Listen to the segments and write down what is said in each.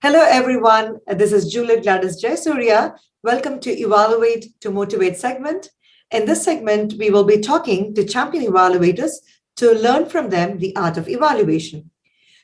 Hello, everyone. This is Juliet Gladies Jayasuria. Welcome to Evaluate to Motivate segment. In this segment, we will be talking to champion evaluators to learn from them the art of evaluation.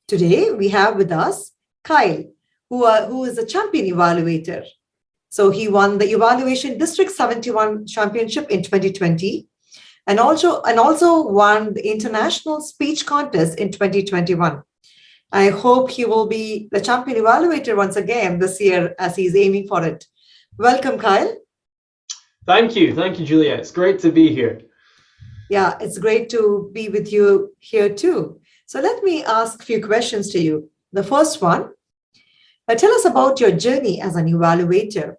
Today, we have with us Kyle, who is a champion evaluator. So he won the Evaluation District 71 Championship in 2020 and also won the International Speech Contest in 2021. I hope he will be the champion evaluator once again this year as he's aiming for it. Welcome, Kyle. Thank you, Julia. It's great to be here. Yeah, it's great to be with you here too. So let me ask a few questions to you. The first one, tell us about your journey as an evaluator.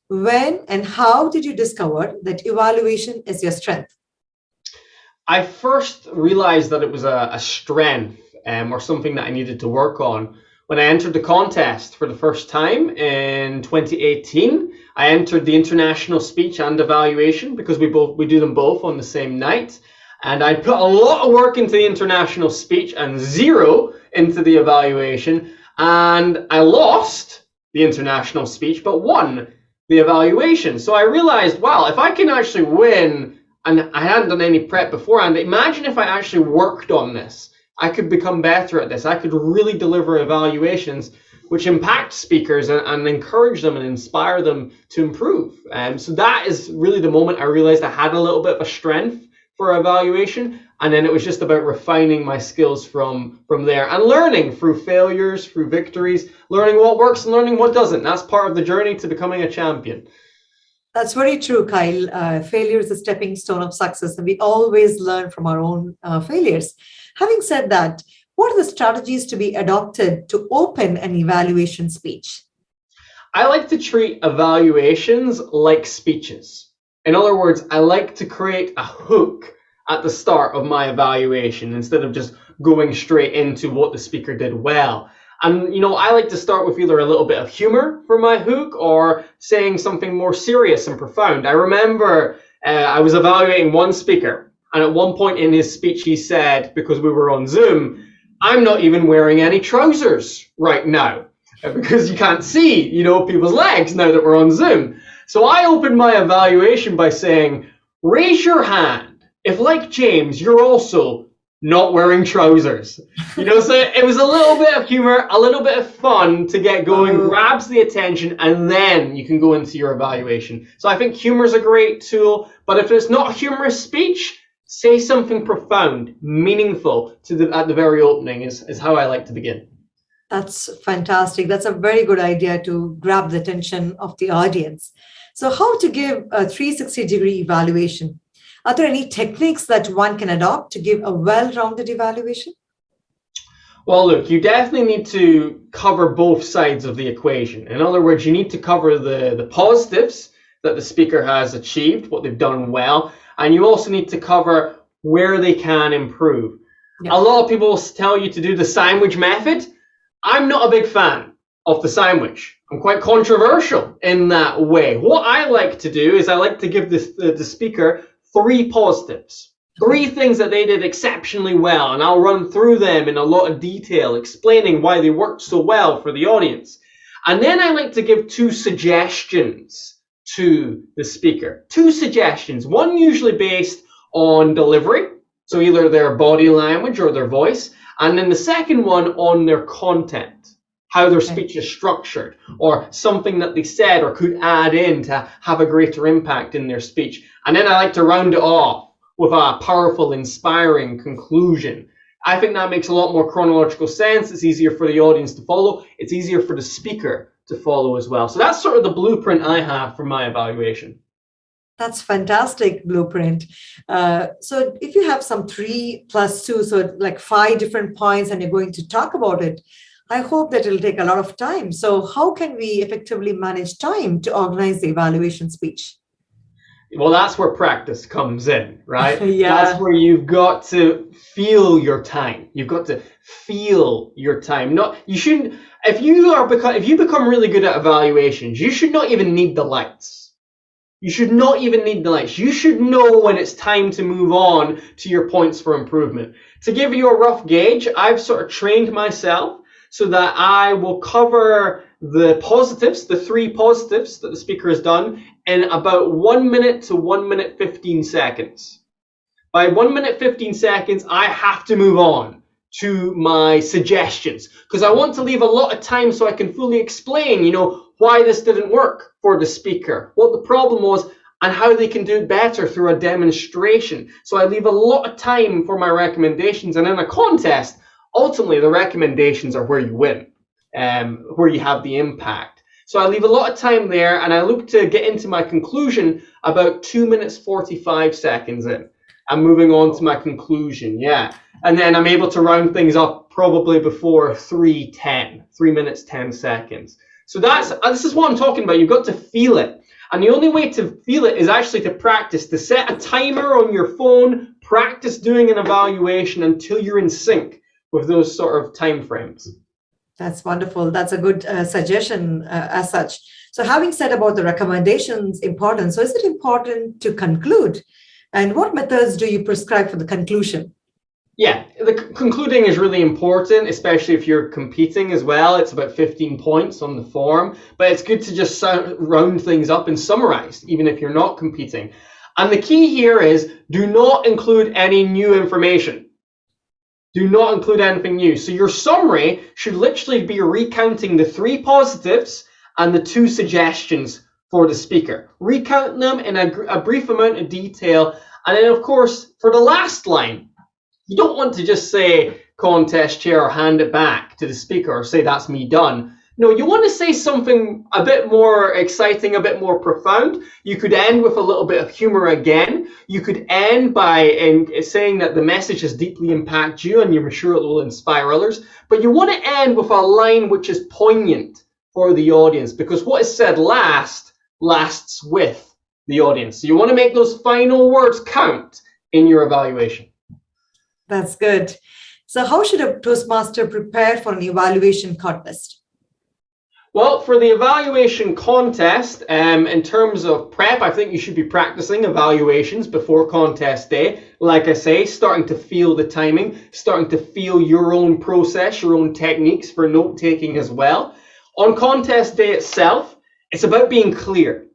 When and how did you discover that evaluation is your strength? I first realized that it was a strength or something that I needed to work on when I entered the contest for the first time in 2018. I entered the international speech and evaluation because we do them both on the same night. And I put a lot of work into the international speech and zero into the evaluation. And I lost the international speech, but won the evaluation. So I realized, wow, if I can actually win, and I hadn't done any prep beforehand, imagine if I actually worked on this. I could become better at this. I could really deliver evaluations which impact speakers and encourage them and inspire them to improve. So that is really the moment I realized I had a little bit of a strength for evaluation. And then it was just about refining my skills from there and learning through failures, through victories, learning what works and learning what doesn't. That's part of the journey to becoming a champion. That's very true, Kyle. Failure is a stepping stone of success, and we always learn from our own failures. Having said that, what are the strategies to be adopted to open an evaluation speech? I like to treat evaluations like speeches. In other words, I like to create a hook at the start of my evaluation instead of just going straight into what the speaker did well. And, I like to start with either a little bit of humor for my hook or saying something more serious and profound. I remember I was evaluating one speaker, and at one point in his speech, he said, because we were on Zoom, I'm not even wearing any trousers right now because you can't see, people's legs now that we're on Zoom. So I opened my evaluation by saying, raise your hand if, like James, you're also not wearing trousers. So it was a little bit of humor, a little bit of fun to get going, grabs the attention, and then you can go into your evaluation. So I think humor is a great tool, but if it's not a humorous speech, say something profound, meaningful at the very opening is how I like to begin. That's fantastic. That's a very good idea to grab the attention of the audience. So how to give a 360-degree evaluation? Are there any techniques that one can adopt to give a well-rounded evaluation? Well, look, you definitely need to cover both sides of the equation. In other words, you need to cover the positives that the speaker has achieved, what they've done well, and you also need to cover where they can improve. Yeah. A lot of people tell you to do the sandwich method. I'm not a big fan of the sandwich. I'm quite controversial in that way. What I like to do is I like to give the speaker 3 positives, 3 things that they did exceptionally well, and I'll run through them in a lot of detail, explaining why they worked so well for the audience. And then I like to give 2 suggestions to the speaker. 2 suggestions, one usually based on delivery, so either their body language or their voice, and then the second one on their content, how their speech is structured, or something that they said or could add in to have a greater impact in their speech. And then I like to round it off with a powerful, inspiring conclusion. I think that makes a lot more chronological sense. It's easier for the audience to follow. It's easier for the speaker to follow as well. So that's sort of the blueprint I have for my evaluation. That's fantastic blueprint. So if you have some 3 plus 2, so like 5 different points and you're going to talk about it, I hope that it'll take a lot of time. So how can we effectively manage time to organize the evaluation speech? Well, that's where practice comes in, right? Yeah. That's where you've got to feel your time. You've got to feel your time. If you become really good at evaluations, you should not even need the lights. You should not even need the lights. You should know when it's time to move on to your points for improvement. To give you a rough gauge, I've sort of trained myself so that I will cover the positives, the 3 positives that the speaker has done, in about 1 minute to 1 minute 15 seconds. By 1 minute 15 seconds, I have to move on to my suggestions, because I want to leave a lot of time so I can fully explain, why this didn't work for the speaker, what the problem was, and how they can do it better through a demonstration. So I leave a lot of time for my recommendations, and in a contest, ultimately the recommendations are where you win, where you have the impact. So I leave a lot of time there, and I look to get into my conclusion about 2 minutes 45 seconds in. I'm moving on to my conclusion, yeah. And then I'm able to round things up probably before 3 minutes 10 seconds. So this is what I'm talking about. You've got to feel it. And the only way to feel it is actually to practice, to set a timer on your phone, practice doing an evaluation until you're in sync with those sort of time frames. That's wonderful. That's a good suggestion as such. So having said about the recommendations importance, so is it important to conclude? And what methods do you prescribe for the conclusion? Yeah, the concluding is really important, especially if you're competing as well. It's about 15 points on the form, but it's good to just round things up and summarize, even if you're not competing. And the key here is do not include any new information. Do not include anything new. So your summary should literally be recounting the 3 positives and the 2 suggestions for the speaker. Recount them in a brief amount of detail. And then, of course, for the last line, you don't want to just say contest chair or hand it back to the speaker or say that's me done. No, you want to say something a bit more exciting, a bit more profound. You could end with a little bit of humor again. You could end by saying that the message has deeply impacted you and you're sure it will inspire others. But you want to end with a line which is poignant for the audience, because what is said lasts with the audience. So you want to make those final words count in your evaluation. That's good. So how should a Toastmaster prepare for an evaluation contest? Well, for the evaluation contest, in terms of prep, I think you should be practicing evaluations before contest day. Like I say, starting to feel the timing, starting to feel your own process, your own techniques for note-taking as well. On contest day itself, it's about being clear.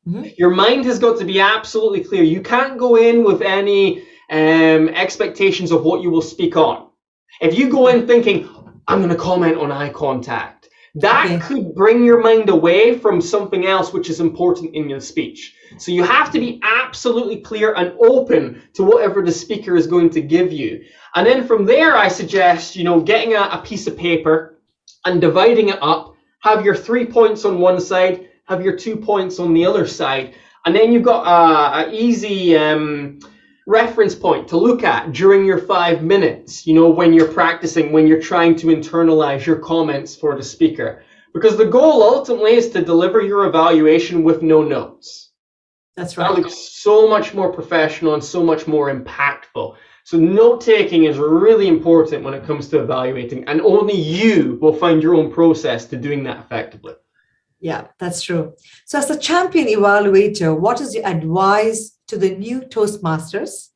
Mm-hmm. Your mind has got to be absolutely clear. You can't go in with any expectations of what you will speak on. If you go in thinking, I'm going to comment on eye contact, that could bring your mind away from something else which is important in your speech. So you have to be absolutely clear and open to whatever the speaker is going to give you. And then from there, I suggest, getting a piece of paper and dividing it up. Have your 3 points on one side, have your 2 points on the other side. And then you've got an easy reference point to look at during your 5 minutes, when you're practicing, when you're trying to internalize your comments for the speaker. Because the goal ultimately is to deliver your evaluation with no notes. That's right. That looks so much more professional and so much more impactful. So note-taking is really important when it comes to evaluating, and only you will find your own process to doing that effectively. Yeah, that's true. So as a champion evaluator, what is your advice to the new Toastmasters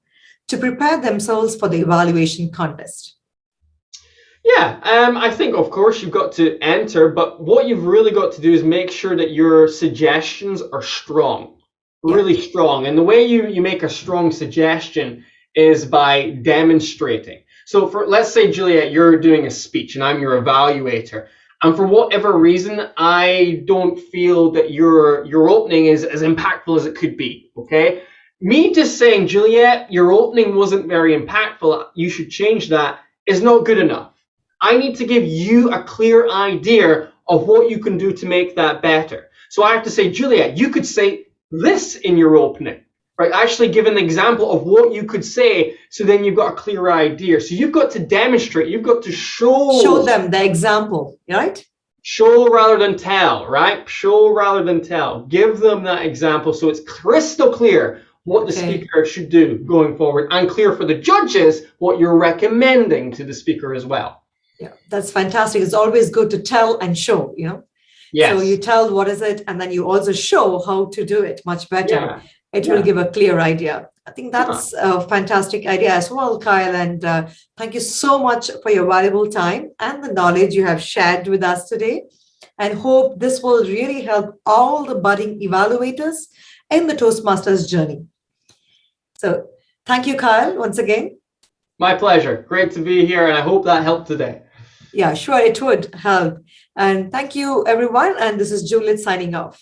to prepare themselves for the evaluation contest? Yeah, I think, of course, you've got to enter, but what you've really got to do is make sure that your suggestions are strong, really strong. And the way you make a strong suggestion is by demonstrating. So let's say, Juliet, you're doing a speech and I'm your evaluator. And for whatever reason, I don't feel that your opening is as impactful as it could be, okay? Me just saying, Juliet, your opening wasn't very impactful, you should change that, is not good enough. I need to give you a clear idea of what you can do to make that better. So I have to say, Juliet, you could say this in your opening, right? Actually give an example of what you could say, so then you've got a clear idea. So you've got to demonstrate, you've got to show them the example, right? Show rather than tell, right? Show rather than tell. Give them that example so it's crystal clear what the speaker should do going forward, and clear for the judges what you're recommending to the speaker as well. Yeah, that's fantastic. It's always good to tell and show, Yes. So you tell what is it, and then you also show how to do it much better. Yeah. It will give a clear idea. I think that's a fantastic idea as well, Kyle. And thank you so much for your valuable time and the knowledge you have shared with us today. and hope this will really help all the budding evaluators in the Toastmasters journey. So thank you, Kyle, once again. My pleasure. Great to be here, and I hope that helped today. Yeah, sure, it would help. And thank you, everyone. And this is Juliet signing off.